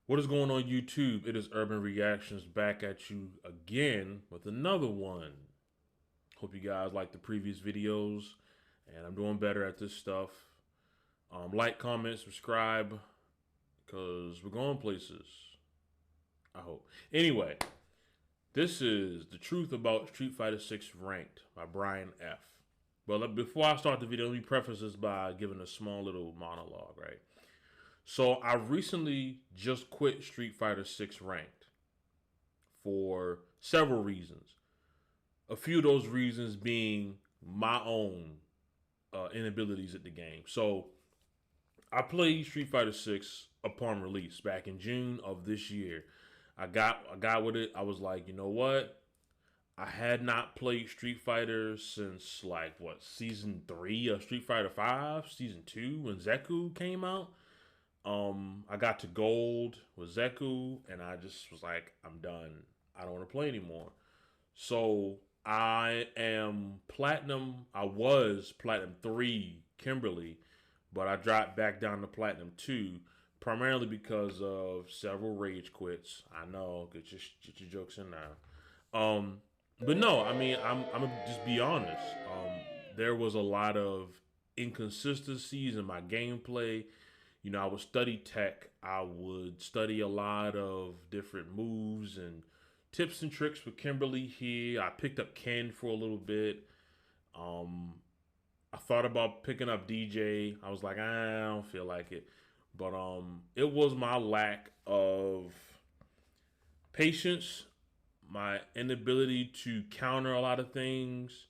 What is going on YouTube? It is Urban Reactions back at you again with another one. Hope you guys like the previous videos and I'm doing better at this stuff. Like, comment, subscribe because we're going places. I hope. Anyway, this is The Truth About Street Fighter 6 Ranked by Brian F. Well, before I start the video, let me preface this by giving a small little monologue, right? So I recently just quit Street Fighter 6 Ranked for several reasons. A few of those reasons being my own inabilities at the game. So I played Street Fighter 6 upon release back in June of this year. I got with it. I was like, you know what? I had not played Street Fighter since season 3 of Street Fighter 5, season 2 when Zeku came out. I got to gold with Zeku, and I just was like, I'm done. I don't want to play anymore. So I am platinum. I was platinum 3 Kimberly, but I dropped back down to platinum 2, primarily because of several rage quits. I know, get your jokes in now. But no, I mean, I'm gonna just be honest. There was a lot of inconsistencies in my gameplay. You know, I would study tech. I would study a lot of different moves and tips and tricks with Kimberly here. I picked up Ken for a little bit. I thought about picking up DJ. I was like, I don't feel like it. But it was my lack of patience, my inability to counter a lot of things.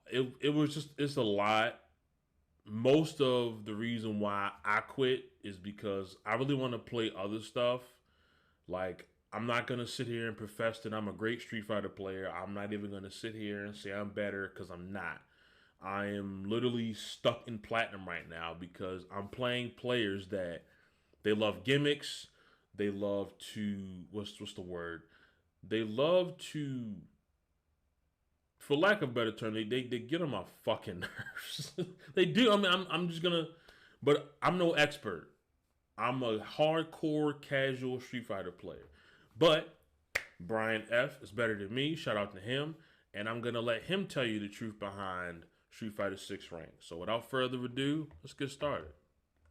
It's a lot. Most of the reason why I quit is because I really want to play other stuff. Like, I'm not going to sit here and profess that I'm a great Street Fighter player. I'm not even going to sit here and say I'm better because I'm not. I am literally stuck in platinum right now because I'm playing players that they love gimmicks. They love to, what's the word? They love to, for lack of a better term, they get on my fucking nerves. They do. I mean, I'm just gonna, but I'm no expert. I'm a hardcore casual Street Fighter player. But Brian F is better than me. Shout out to him. And I'm gonna let him tell you the truth behind Street Fighter 6 rank. So without further ado, let's get started.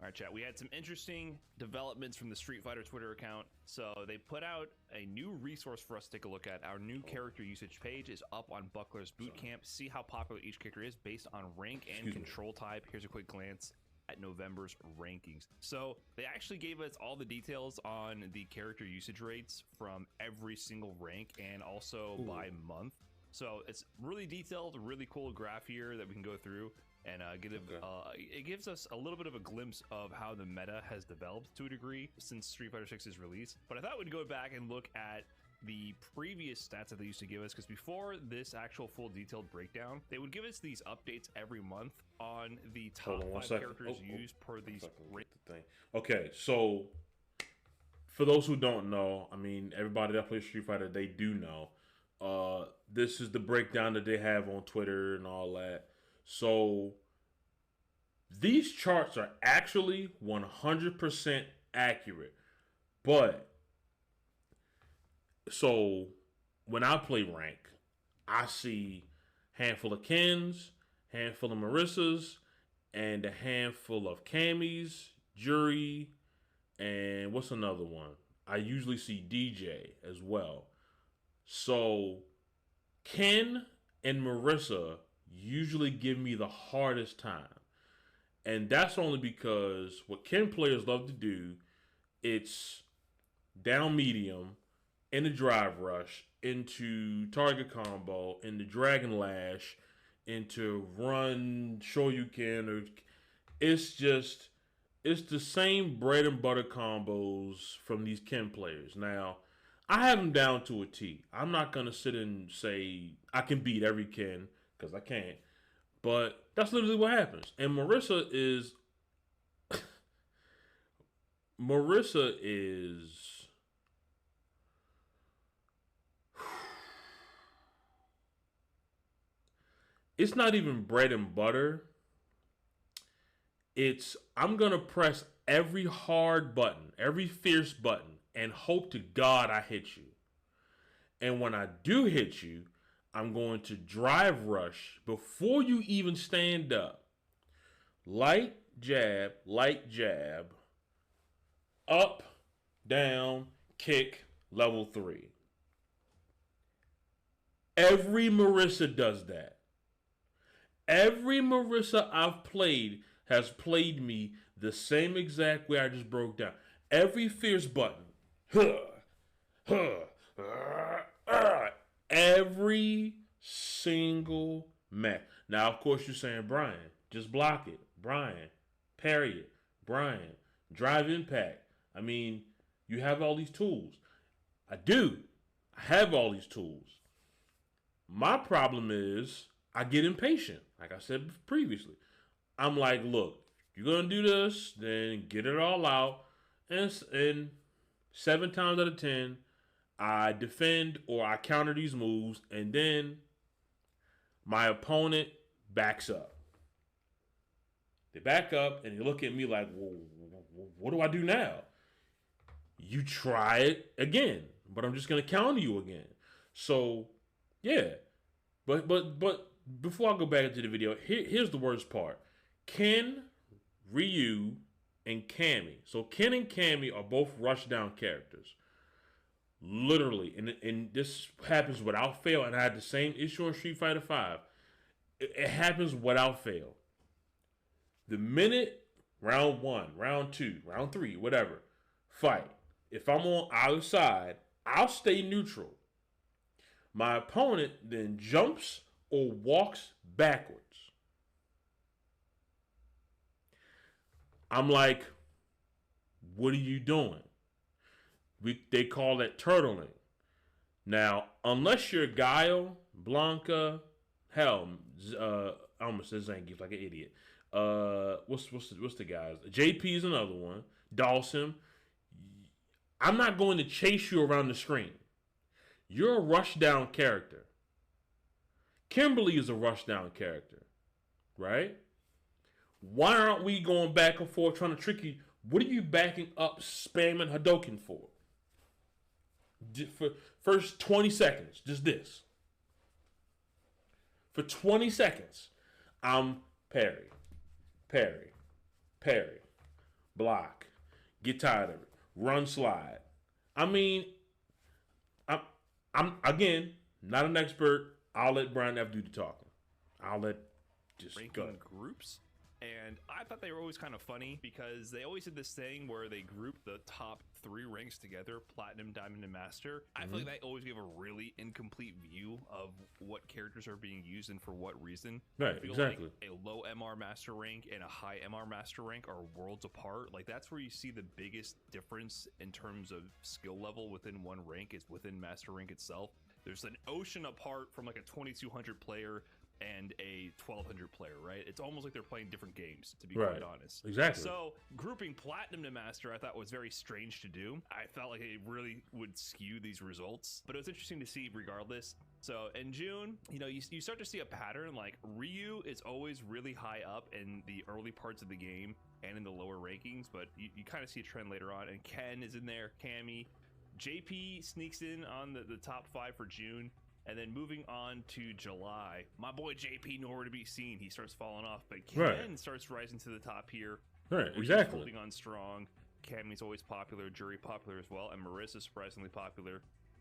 All right, chat. We had some interesting developments from the Street Fighter Twitter account. So they put out a new resource for us to take a look at. Our new character usage page is up on Buckler's Bootcamp. See how popular each character is based on rank and control type. Here's a quick glance at November's rankings. So they actually gave us all the details on the character usage rates from every single rank and also by month. So it's really detailed, really cool graph here that we can go through. And it gives us a little bit of a glimpse of how the meta has developed to a degree since Street Fighter 6's release. But I thought we'd go back and look at the previous stats that they used to give us, because before this actual full detailed breakdown, they would give us these updates every month on the top 5 characters used per these. Okay, so for those who don't know, I mean, everybody that plays Street Fighter, they do know. This is the breakdown that they have on Twitter and all that. So these charts are actually 100% accurate. But so when I play rank, I see handful of Kens, handful of Marissas, and a handful of Camis, Jury, and what's another one? I usually see DJ as well. So Ken and Marissa usually give me the hardest time. And that's only because what Ken players love to do, it's down medium, in the drive rush, into target combo, into Dragon Lash, into run, Shoryuken, or it's the same bread and butter combos from these Ken players. Now, I have them down to a T. I'm not going to sit and say I can beat every Ken, because I can't. But that's literally what happens. And Marissa is it's not even bread and butter. It's I'm gonna press every hard button, every fierce button, and hope to God I hit you. And when I do hit you, I'm going to drive rush before you even stand up. Light jab, up, down, kick, level 3. Every Marissa does that. Every Marissa I've played has played me the same exact way I just broke down. Every fierce button. Every single match. Now, of course, you're saying, Brian, just block it. Brian, parry it. Brian, drive impact. I mean, you have all these tools. I do. I have all these tools. My problem is I get impatient. Like I said previously, I'm like, look, you're gonna do this, then get it all out, and 7 times out of 10, I defend or I counter these moves, and then my opponent backs up. They back up and they look at me like, well, what do I do now? You try it again, but I'm just gonna counter you again. So, yeah. But before I go back into the video, here's the worst part. Ken, Ryu, and Cammy. So Ken and Cammy are both rushdown characters. Literally. And this happens without fail. And I had the same issue on Street Fighter V. It happens without fail. The minute round 1, round 2, round 3, whatever, fight. If I'm on either side, I'll stay neutral. My opponent then jumps or walks backwards. I'm like, what are you doing? They call that turtling. Now, unless you're Guile, Blanca, hell, I almost said Zangief like an idiot. What's the guys? JP is another one. Dawson. I'm not going to chase you around the screen. You're a rushdown character. Kimberly is a rushdown character, right? Why aren't we going back and forth trying to trick you? What are you backing up, spamming Hadouken for? For first 20 seconds, just this. For 20 seconds, I'm parry, block, get tired of it, run, slide. I mean, I'm again not an expert. I'll let Brian F do the talking. I'll let just ranking go. Groups. And I thought they were always kind of funny because they always did this thing where they grouped the top 3 ranks together, Platinum, Diamond, and Master. I feel like that always gave a really incomplete view of what characters are being used and for what reason. Right, I feel exactly. like a low MR Master rank and a high MR Master rank are worlds apart. Like, that's where you see the biggest difference in terms of skill level within one rank is within Master rank itself. There's an ocean apart from like a 2200 player and a 1200 player, right? It's almost like they're playing different games, to be quite honest. Exactly. So grouping Platinum to Master I thought was very strange to do. I felt like it really would skew these results, but it was interesting to see regardless. So in June, you know, you start to see a pattern. Like Ryu is always really high up in the early parts of the game and in the lower rankings, but you kind of see a trend later on, and Ken is in there, Cammy. JP sneaks in on the top 5 for June. And then moving on to July, my boy JP nowhere to be seen. He starts falling off, but Ken starts rising to the top here. Right, exactly. Holding on strong. Cammy's always popular, Jury popular as well, and Marissa's surprisingly popular.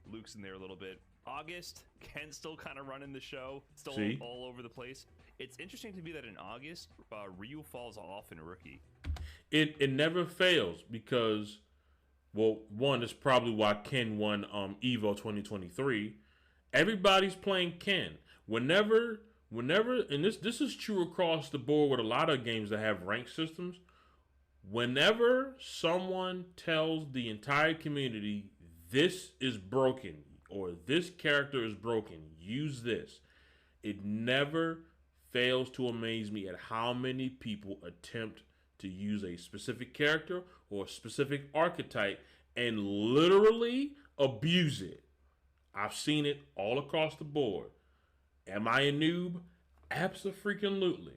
Luke's in there a little bit. August, Ken's still kind of running the show, still all over the place. It's interesting to me that in August, Ryu falls off in Rookie. It never fails because, well, one, it's probably why Ken won EVO 2023. Everybody's playing Ken. Whenever, and this is true across the board with a lot of games that have rank systems. Whenever someone tells the entire community this is broken or this character is broken, use this. It never fails to amaze me at how many people attempt to use a specific character or a specific archetype and literally abuse it. I've seen it all across the board. Am I a noob? Abso-freaking-lutely.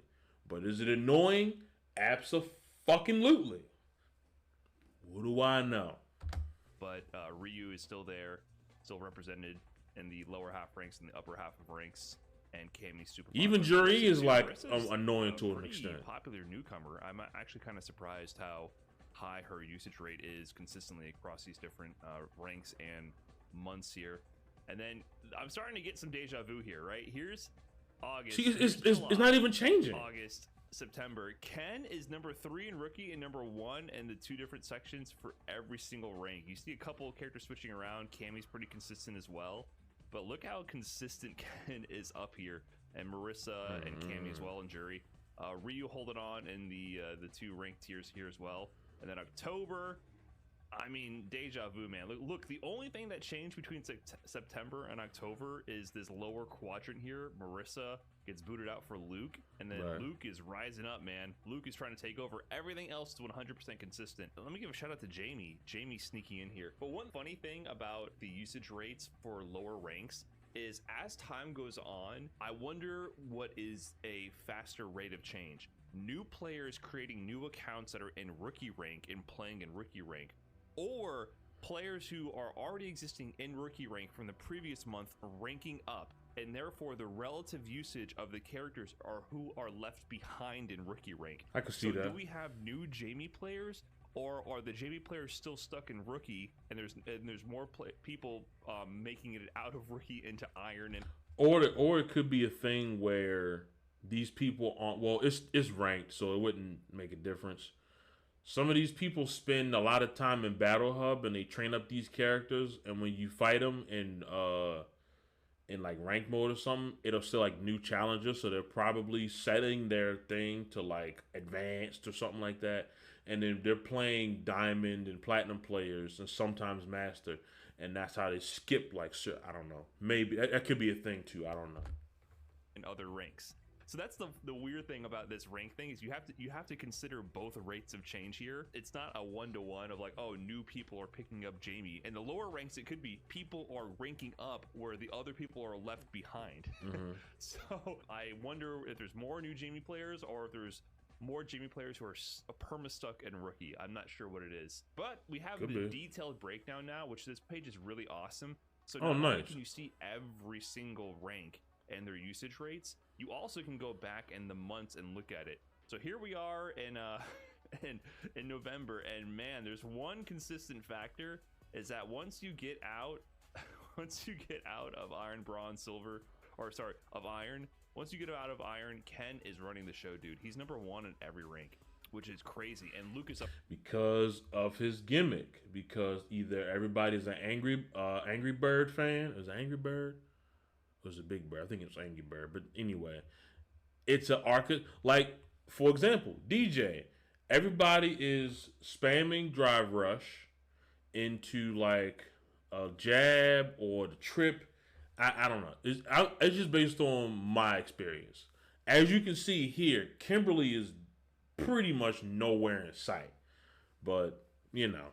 But is it annoying? Abso-fucking-lutely. What do I know? But Ryu is still there, still represented in the lower half ranks and the upper half of ranks. And Cammy's super popular. Even Juri is like Marissa's annoying to an pretty extent. Popular newcomer. I'm actually kind of surprised how high her usage rate is consistently across these different ranks and months here. And then I'm starting to get some deja vu here, right? Here's August. See, it's not even changing. August, September. Ken is number 3 in rookie and number 1 in the 2 different sections for every single rank. You see a couple of characters switching around. Cammy's pretty consistent as well. But look how consistent Ken is up here, and Marissa and Cammy as well, and Juri. Ryu holding on in the 2 ranked tiers here as well. And then October, I mean, deja vu, man. Look, the only thing that changed between September and October is this lower quadrant here. Marissa gets booted out for Luke, and then Luke is rising up, man. Luke is trying to take over. Everything else is 100% consistent. Let me give a shout out to Jamie. Jamie sneaking in here. But one funny thing about the usage rates for lower ranks is as time goes on, I wonder what is a faster rate of change. New players creating new accounts that are in rookie rank and playing in rookie rank, or players who are already existing in rookie rank from the previous month ranking up, and therefore the relative usage of the characters are who are left behind in rookie rank. I could see that. Do we have new Jamie players, or are the Jamie players still stuck in rookie, and there's more people making it out of rookie into iron? And or it could be a thing where these people aren't, well, it's ranked, so it wouldn't make a difference. Some of these people spend a lot of time in Battle Hub and they train up these characters, and when you fight them in like rank mode or something, it'll still like new challenges, so they're probably setting their thing to like advanced or something like that, and then they're playing diamond and platinum players and sometimes master, and that's how they skip like shit. I don't know, maybe that could be a thing too, I don't know. In other ranks. So that's the weird thing about this rank thing, is you have to consider both rates of change here. It's not a 1-to-1 of like, oh, new people are picking up Jamie. In the lower ranks, it could be people are ranking up where the other people are left behind. So I wonder if there's more new Jamie players, or if there's more Jamie players who are perma-stuck in rookie. I'm not sure what it is. But we have the detailed breakdown now, which this page is really awesome. So not only can you see every single rank and their usage rates, you also can go back in the months and look at it. So here we are in in November, and man, there's one consistent factor, is that once you get out of iron, bronze, silver, or sorry, of iron, once you get out of iron, Ken is running the show, dude. He's number 1 in every rank, which is crazy. And Luke is up because of his gimmick, because either everybody's an Angry Bird fan. Is it Angry Bird? It was a Big Bird. I think it's Angry Bird. But anyway, it's an like, for example, DJ. Everybody is spamming Drive Rush into like a jab or the trip. I don't know. It's just based on my experience. As you can see here, Kimberly is pretty much nowhere in sight. But, you know.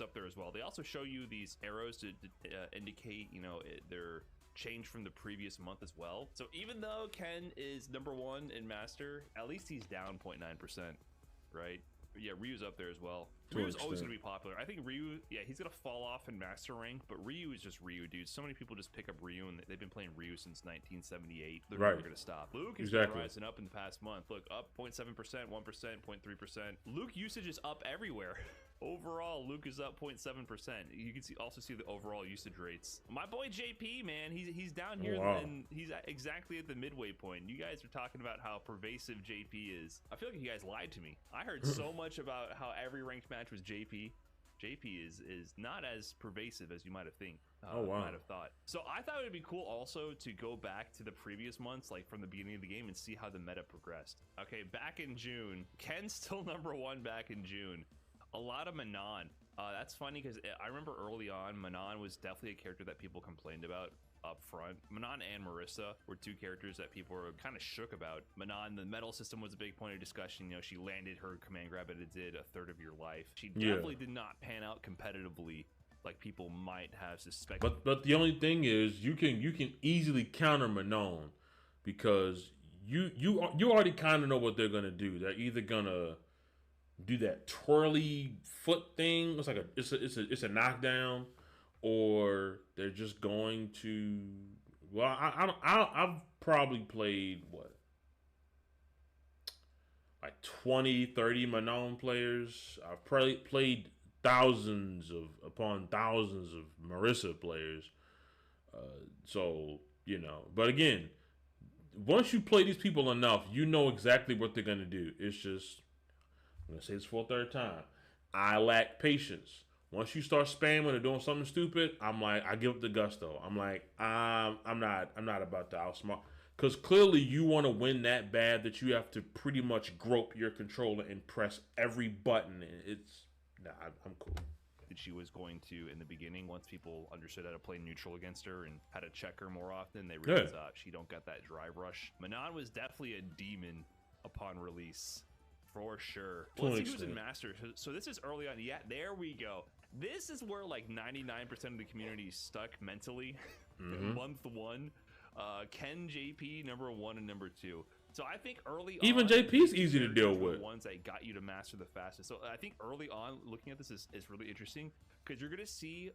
Up there as well. They also show you these arrows to indicate, you know, their change from the previous month as well. So even though Ken is number 1 in Master, at least he's down 0.9%, right? But yeah, Ryu's up there as well. Ryu's always going to be popular. I think Ryu, yeah, he's going to fall off in Master rank, but Ryu is just Ryu, dude. So many people just pick up Ryu, and they've been playing Ryu since 1978. They're never going to stop. Luke is rising up in the past month. Look, up 0.7%, 1%, 0.3%. Luke usage is up everywhere. Overall, Luke is up 0.7%. You can also see the overall usage rates. My boy JP, man, he's down here, and he's exactly at the midway point. You guys are talking about how pervasive JP is. I feel like you guys lied to me. I heard so much about how every ranked match was JP. JP is not as pervasive as you might have might have thought. So I thought it would be cool also to go back to the previous months, like from the beginning of the game, and see how the meta progressed. Okay, back in June, Ken's still number 1 back in June. A lot of Manon. That's funny because I remember early on, Manon was definitely a character that people complained about up front. Manon and Marissa were 2 characters that people were kind of shook about. Manon, the medal system was a big point of discussion. You know, she landed her command grab, and it did a third of your life. She definitely did not pan out competitively like people might have suspected. But the only thing is, you can easily counter Manon, because you already kind of know what they're gonna do. They're either gonna do that twirly foot thing. It's like it's a knockdown, or they're just going to. Well, I've probably played what, like 20, 30 Manon players. I've probably played thousands upon thousands of Marissa players. So but again, once you play these people enough, you know exactly what they're gonna do. It's just, I'm gonna say this for a third time. I lack patience. Once you start spamming or doing something stupid, I'm like, I give up the gusto. I'm like, I'm not about to outsmart, because clearly you want to win that bad that you have to pretty much grope your controller and press every button. It's I'm cool. She was going to, in the beginning, once people understood how to play neutral against her and how to check her more often, they realized she don't got that drive rush. Manon was definitely a demon upon release, for sure. Let's see who's in Master. So this is early on. Yeah, there we go. This is where like 99% of the community is stuck mentally. Month one. Ken, JP, number 1 and number 2. So I think early even on, JP's easy to deal with. The ones that got you to master the fastest. So I think early on, looking at this is really interesting, because you're going to see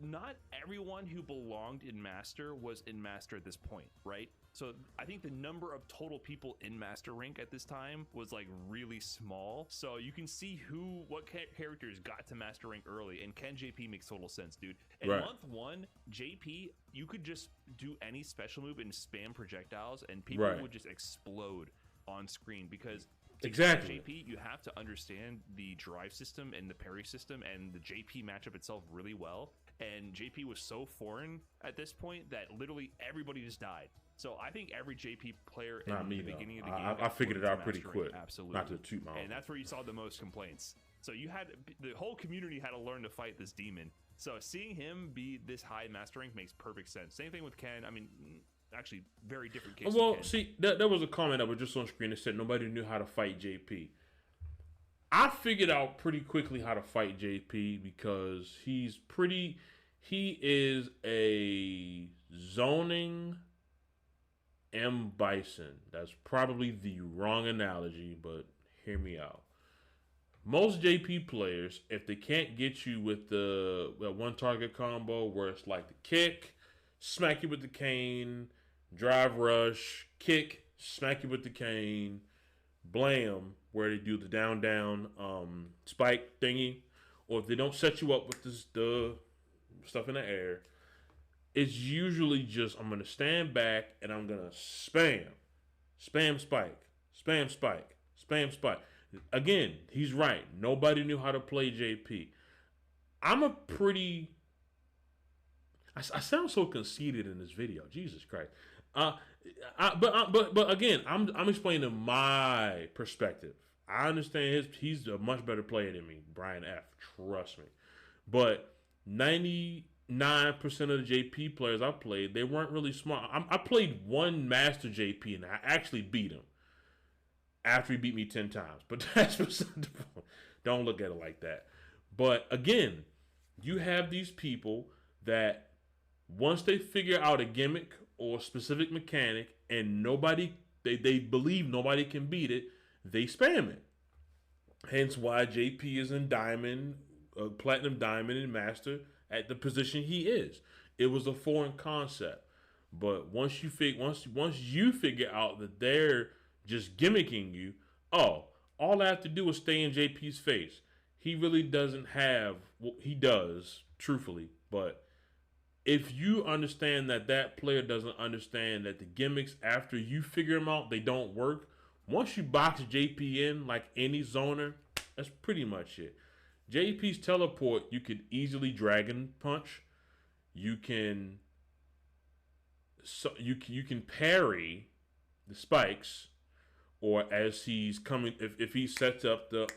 not everyone who belonged in Master was in Master at this point, right? So I think the number of total people in Master Rank at this time was like really small. So you can see what characters got to Master Rank early, and Ken JP makes total sense, dude. In month 1, JP, you could just do any special move and spam projectiles, and people would just explode on screen, because exactly JP, you have to understand the drive system and the parry system and the JP matchup itself really well. And JP was so foreign at this point that literally everybody just died. So I think every JP player in the beginning of the game, I figured it out pretty quick. Absolutely, not to toot my own. And that's where you saw the most complaints. So you had the whole community had to learn to fight this demon. So seeing him be this high in Master Rank makes perfect sense. Same thing with Ken. I mean, actually, very different case. Well, see, there was a comment that was just on screen that said nobody knew how to fight JP. I figured out pretty quickly how to fight JP because he is a zoning M. Bison. That's probably the wrong analogy, but hear me out. Most JP players, if they can't get you with the one target combo where it's like the kick, smack you with the cane, drive rush, kick, smack you with the cane, blam, where they do the down spike thingy, or if they don't set you up with the stuff in the air, it's usually just, I'm going to stand back and I'm going to spam spike, spam spike, spam spike. Again, he's right. Nobody knew how to play JP. I sound so conceited in this video. Jesus Christ. But again, I'm explaining my perspective. I understand he's a much better player than me, Brian F. Trust me. But 99% of the JP players I played, they weren't really smart. I played one Master JP and I actually beat him after he beat me 10 times. But that's beside the point. Don't look at it like that. But again, you have these people that once they figure out a gimmick or a specific mechanic and they believe nobody can beat it, they spam it. Hence why JP is in Diamond, Platinum Diamond and Master at the position he is. It was a foreign concept. But once you figure out that they're just gimmicking you, all I have to do is stay in JP's face. He really doesn't have, well, he does, truthfully, but if you understand that player doesn't understand that the gimmicks, after you figure them out, they don't work, once you box JP in like any zoner, that's pretty much it. JP's teleport, you could easily Dragon Punch. You can parry the spikes, or as he's coming, if he sets up the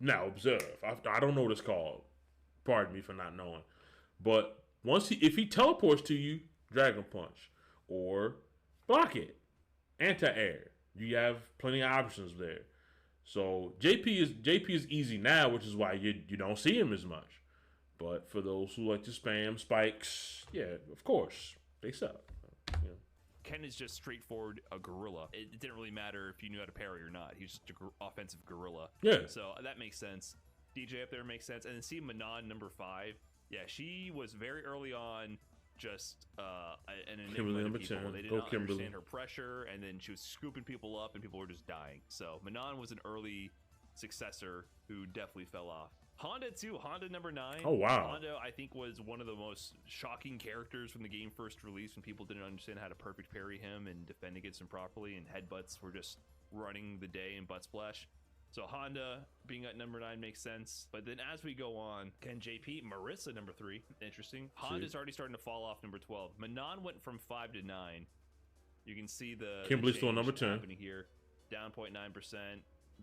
now observe. I don't know what it's called. Pardon me for not knowing. But if he teleports to you, Dragon Punch or block it, anti-air. You have plenty of options there. So JP is easy now, which is why you don't see him as much. But for those who like to spam spikes, yeah, of course they suck. Ken is just straightforward a gorilla. It didn't really matter if you knew how to parry or not. He's just an offensive gorilla. Yeah. So that makes sense. DJ up there makes sense. And then see Manon number 5. Yeah, she was very early on just an enigma to people. They did not understand her pressure, and then she was scooping people up, and people were just dying. So Manon was an early successor who definitely fell off. Honda too. Honda number 9. Oh wow. Honda, I think, was one of the most shocking characters when the game first released, when people didn't understand how to perfect parry him and defend against him properly, and headbutts were just running the day in butt splash. So Honda being at number 9 makes sense. But then as we go on, Ken, JP, Marissa number 3, interesting. Honda's already starting to fall off number 12. Manon went from 5 to 9. You can see the Kimberly's still number 10 happening here. Down 0.9%.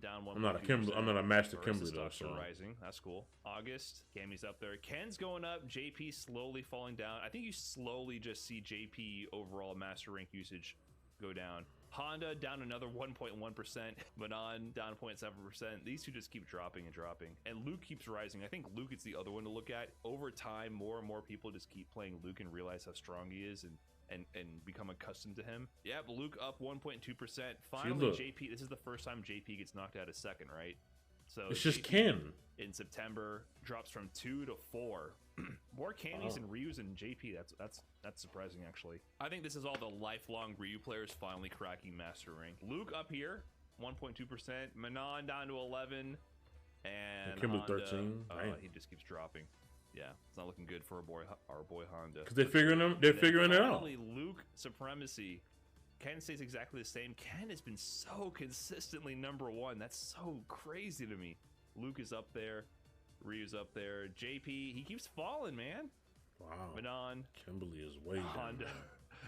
Down 1. I'm not a master Kimberly though. So rising. That's cool. August, Cammy's up there. Ken's going up. JP slowly falling down. I think you slowly just see JP overall master rank usage go down. Honda down another 1.1%. Manon down 0.7%. These two just keep dropping and dropping. And Luke keeps rising. I think Luke is the other one to look at. Over time, more and more people just keep playing Luke and realize how strong he is and become accustomed to him. Yeah, but Luke up 1.2%. Finally, JP, this is the first time JP gets knocked out a second, right? So it's just Ken. In September, drops from 2 to 4. More Cammys and Ryus and JP. That's surprising, actually. I think this is all the lifelong Ryu players finally cracking master rank. Luke up here, 1.2%. Manon down to 11, and Kimberly Honda, 13. he just keeps dropping. Yeah, it's not looking good for our boy Honda. Because they're figuring it out. Finally, Luke supremacy. Ken stays exactly the same. Ken has been so consistently number 1. That's so crazy to me. Luke is up there. Ryu's up there. JP, he keeps falling, man. Wow. Manon. Kimberly is way Honda. down.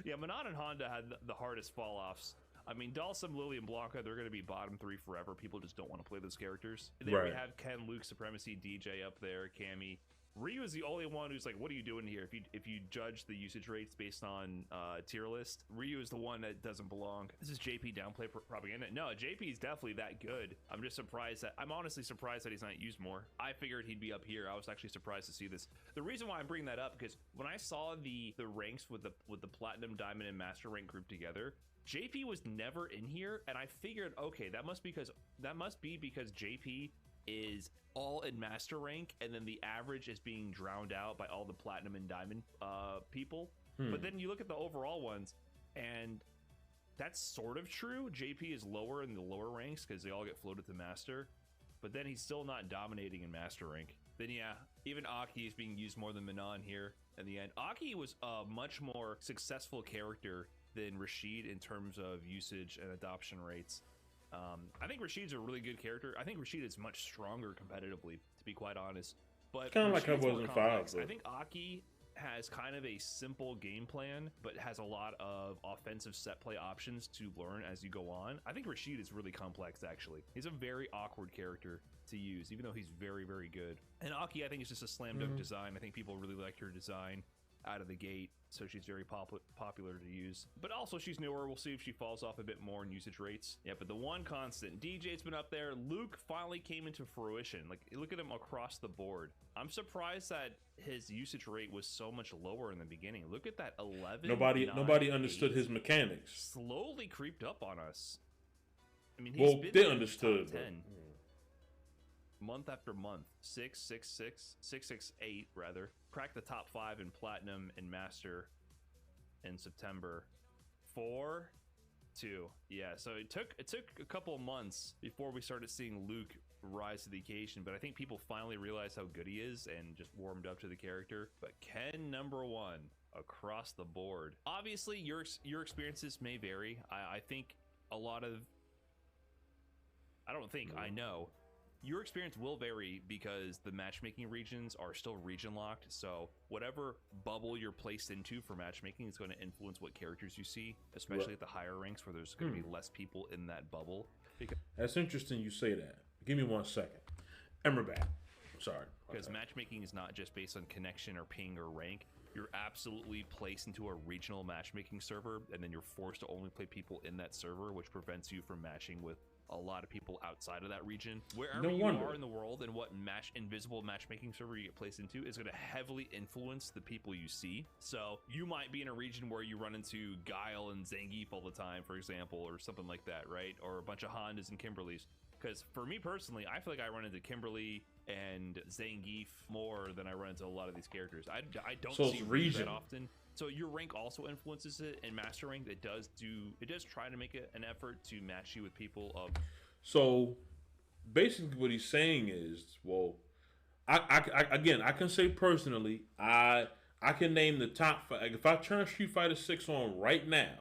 Yeah, Manon and Honda had the hardest fall offs. I mean, Dalsum, Lily, and Blanca, they're going to be bottom 3 forever. People just don't want to play those characters. There we have Ken, Luke, Supremacy, DJ up there, Cammy. Ryu is the only one who's like, what are you doing here? If you judge the usage rates based on tier list, Ryu is the one that doesn't belong. This is JP downplay propaganda. No, JP is definitely that good. I'm just surprised I'm honestly surprised that he's not used more. I figured he'd be up here. I was actually surprised to see this. The reason why I'm bringing that up, because when I saw the ranks with the Platinum, Diamond, and Master rank grouped together, JP was never in here, and I figured, okay, that must be because JP is all in master rank, and then the average is being drowned out by all the platinum and diamond people. But then you look at the overall ones, and that's sort of true. JP is lower in the lower ranks because they all get floated to master, but then he's still not dominating in master rank. Then yeah, even Aki is being used more than Manon here in the end. Aki was a much more successful character than Rashid in terms of usage and adoption rates. I think Rashid's a really good character. I think Rashid is much stronger competitively, to be quite honest. But kind of like I was in 5. I think Aki has kind of a simple game plan, but has a lot of offensive set play options to learn as you go on. I think Rashid is really complex, actually. He's a very awkward character to use, even though he's very, very good. And Aki, I think, is just a slam dunk design. I think people really liked her design out of the gate, so she's very popular to use. But also she's newer. We'll see if she falls off a bit more in usage rates. Yeah, but the one constant, DJ's been up there. Luke finally came into fruition. Like, look at him across the board. I'm surprised that his usage rate was so much lower in the beginning. Look at that, 11. Nobody understood his mechanics. Slowly creeped up on us. I mean, they understood. 10. Month after month, 668 rather, cracked the top 5 in platinum and master in September. 4-2, yeah. So it took a couple of months before we started seeing Luke rise to the occasion, but I think people finally realized how good he is and just warmed up to the character. But Ken number 1 across the board. Obviously, your experiences may vary. I think a lot of, I know. Your experience will vary because the matchmaking regions are still region locked. So whatever bubble you're placed into for matchmaking is going to influence what characters you see, especially at the higher ranks where there's going to be less people in that bubble. That's interesting you say that. Give me 1 second. And we're back. Sorry. Because matchmaking is not just based on connection or ping or rank. You're absolutely placed into a regional matchmaking server, and then you're forced to only play people in that server, which prevents you from matching with a lot of people outside of that region. Wherever No you wonder. are in the world and what invisible matchmaking server you get placed into is going to heavily influence the people you see. So you might be in a region where you run into Guile and Zangief all the time, for example, or something like that, right? Or a bunch of Hondas and Kimberlys. Because for me personally, I feel like I run into Kimberly and Zangief more than I run into a lot of these characters. I don't So see it's Ryu region. that often. So your rank also influences it, and master rank it does try to make it an effort to match you with people of. So basically, what he's saying is, well, again, I can say personally, I can name the top five. If I turn Street Fighter 6 on right now,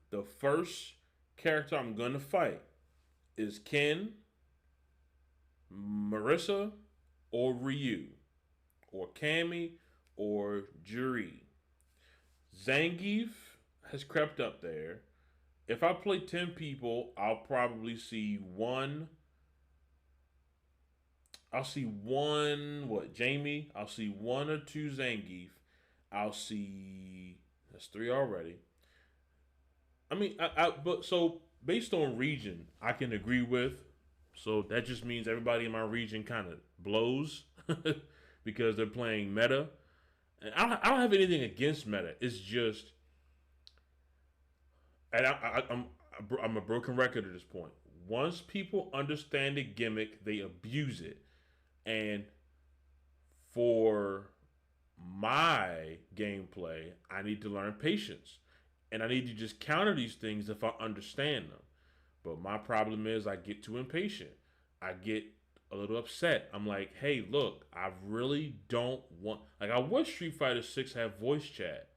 the first character I'm gonna fight is Ken, Marissa, or Ryu, or Cammy, or Juri. Zangief has crept up there. If I play 10 people, I'll probably see one. I'll see one, what, Jamie? I'll see one or two Zangief. I'll see, that's three already. I mean, but so based on region, I can agree with. So that just means everybody in my region kind of blows because they're playing meta. And I don't have anything against meta. It's just, and I'm a broken record at this point. Once people understand the gimmick, they abuse it. And for my gameplay, I need to learn patience. And I need to just counter these things if I understand them. But my problem is I get too impatient. I get a little upset. I'm like, hey, look, I really don't want. Like, I wish Street Fighter 6 had voice chat,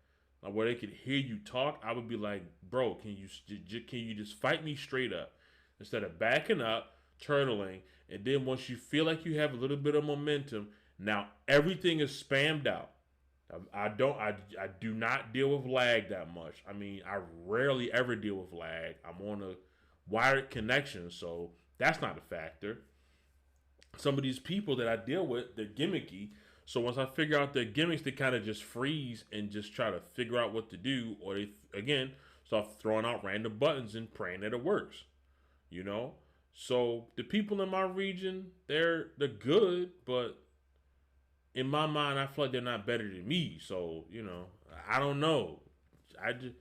like where they could hear you talk. I would be like, bro, can you just fight me straight up instead of backing up, turtling, and then once you feel like you have a little bit of momentum, now everything is spammed out. I do not deal with lag that much. I mean, I rarely ever deal with lag. I'm on a wired connection, so that's not a factor. Some of these people that I deal with, they're gimmicky. So once I figure out their gimmicks, they kind of just freeze and just try to figure out what to do, or they again start throwing out random buttons and praying that it works. You know. So the people in my region, they're good, but in my mind, I feel like they're not better than me. So I don't know. I just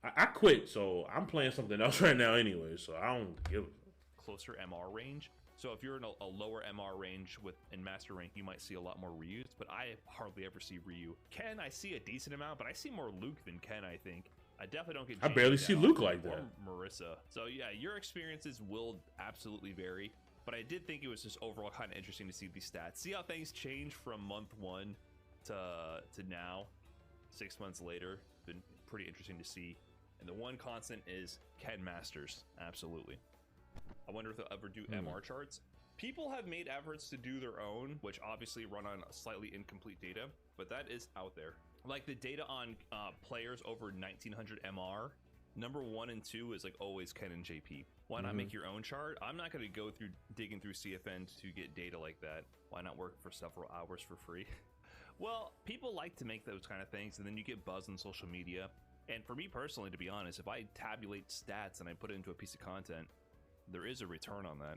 I quit, so I'm playing something else right now anyway. So I don't give. Closer MR range. So if you're in a lower MR range in master rank, you might see a lot more Ryus, but I hardly ever see Ryu. Ken, I see a decent amount, but I see more Luke than Ken, I think. I definitely don't get I Jamie barely that see Luke often, like that. or Marissa. So yeah, your experiences will absolutely vary, but I did think it was just overall kind of interesting to see these stats. See how things change from month one to now, 6 months later. Been pretty interesting to see. And the one constant is Ken Masters. Absolutely. I wonder if they'll ever do MR charts. People have made efforts to do their own, which obviously run on slightly incomplete data, but that is out there. Like the data on players over 1900 MR, number 1 and 2 is like always Ken and JP. Why not make your own chart? I'm not going to go through digging through CFN to get data like that. Why not work for several hours for free? Well, people like to make those kind of things, and then you get buzz on social media. And for me personally, to be honest, if I tabulate stats and I put it into a piece of content, there is a return on that,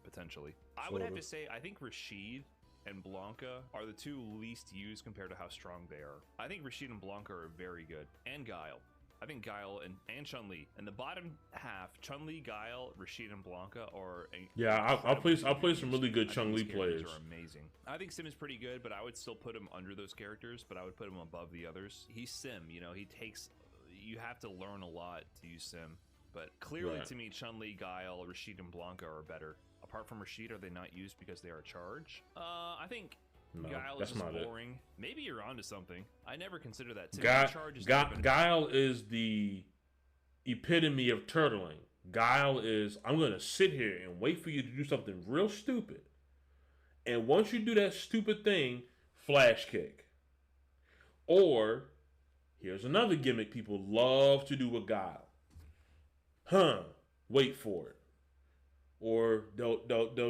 potentially. I would have to say, I think Rashid and Blanca are the two least used compared to how strong they are. I think Rashid and Blanca are very good. And Guile. I think Guile and Chun-Li. In the bottom half, Chun-Li, Guile, Rashid, and Blanca are I'll play some really good Chun-Li players. Are amazing. I think Sim is pretty good, but I would still put him under those characters, but I would put him above the others. He's Sim, he takes... You have to learn a lot to use Sim. But clearly, to me, Chun-Li, Guile, Rashid, and Blanca are better. Apart from Rashid, are they not used because they are charge? I think Guile is just boring. Maybe you're onto something. I never consider that. Guile is the epitome of turtling. Guile is, I'm going to sit here and wait for you to do something real stupid. And once you do that stupid thing, flash kick. Or, here's another gimmick people love to do with Guile. Wait for it. Or they'll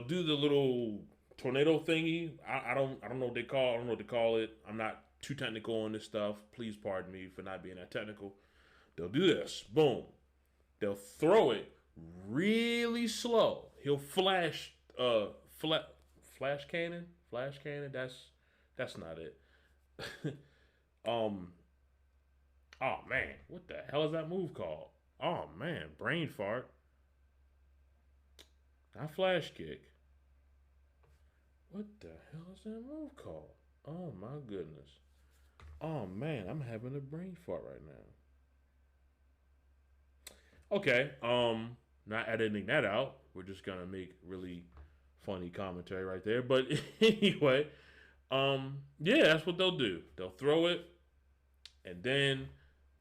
do the little tornado thingy. I don't know what they call it. I'm not too technical on this stuff. Please pardon me for not being that technical. They'll do this. Boom. They'll throw it really slow. He'll flash cannon, flash cannon. That's not it. um. Oh man, what the hell is that move called? Oh man, brain fart. Not flash kick. What the hell is that move called? Oh my goodness. Oh man, I'm having a brain fart right now. Okay, not editing that out. We're just gonna make really funny commentary right there. But anyway, yeah, that's what they'll do. They'll throw it, and then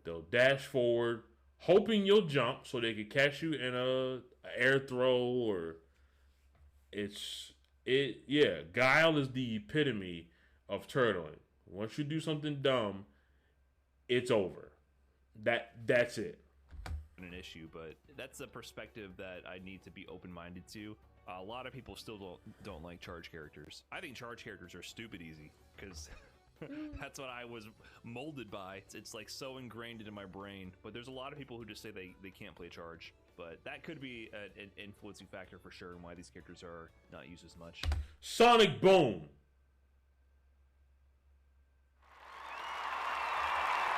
they'll dash forward, hoping you'll jump so they can catch you in a air throw or yeah. Guile is the epitome of turtling. Once you do something dumb, it's over. That's it. An issue, but that's a perspective that I need to be open-minded to. A lot of people still don't like charge characters. I think charge characters are stupid easy because that's what I was molded by. It's like so ingrained into my brain. But there's a lot of people who just say they can't play charge. But that could be an influencing factor for sure in why these characters are not used as much. Sonic Boom.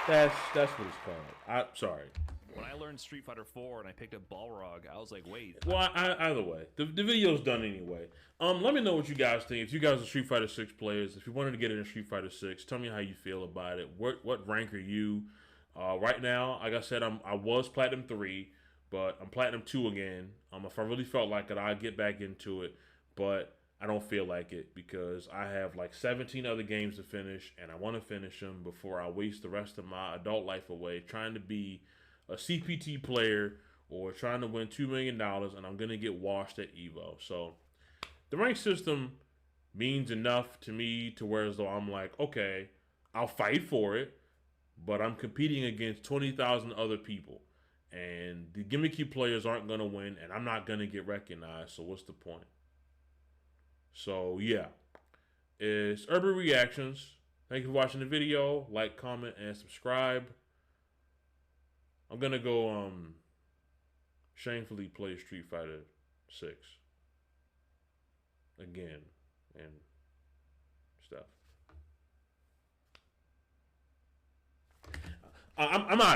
That's what it's called. I'm sorry. When I learned Street Fighter 4 and I picked up Balrog, I was like, wait. Well, either way, the video's done anyway. Let me know what you guys think. If you guys are Street Fighter 6 players, if you wanted to get into Street Fighter 6, tell me how you feel about it. What rank are you? Right now, like I said, I was Platinum 3, but I'm Platinum 2 again. If I really felt like it, I'd get back into it, but I don't feel like it because I have like 17 other games to finish, and I want to finish them before I waste the rest of my adult life away trying to be a CPT player or trying to win $2 million, and I'm going to get washed at EVO. So the rank system means enough to me to where as though I'm like, okay, I'll fight for it, but I'm competing against 20,000 other people. And the gimmicky players aren't going to win, and I'm not going to get recognized, so what's the point? So, yeah. It's Urban Reactions. Thank you for watching the video. Like, comment, and subscribe. I'm gonna go shamefully play Street Fighter 6 again and stuff. I'm out.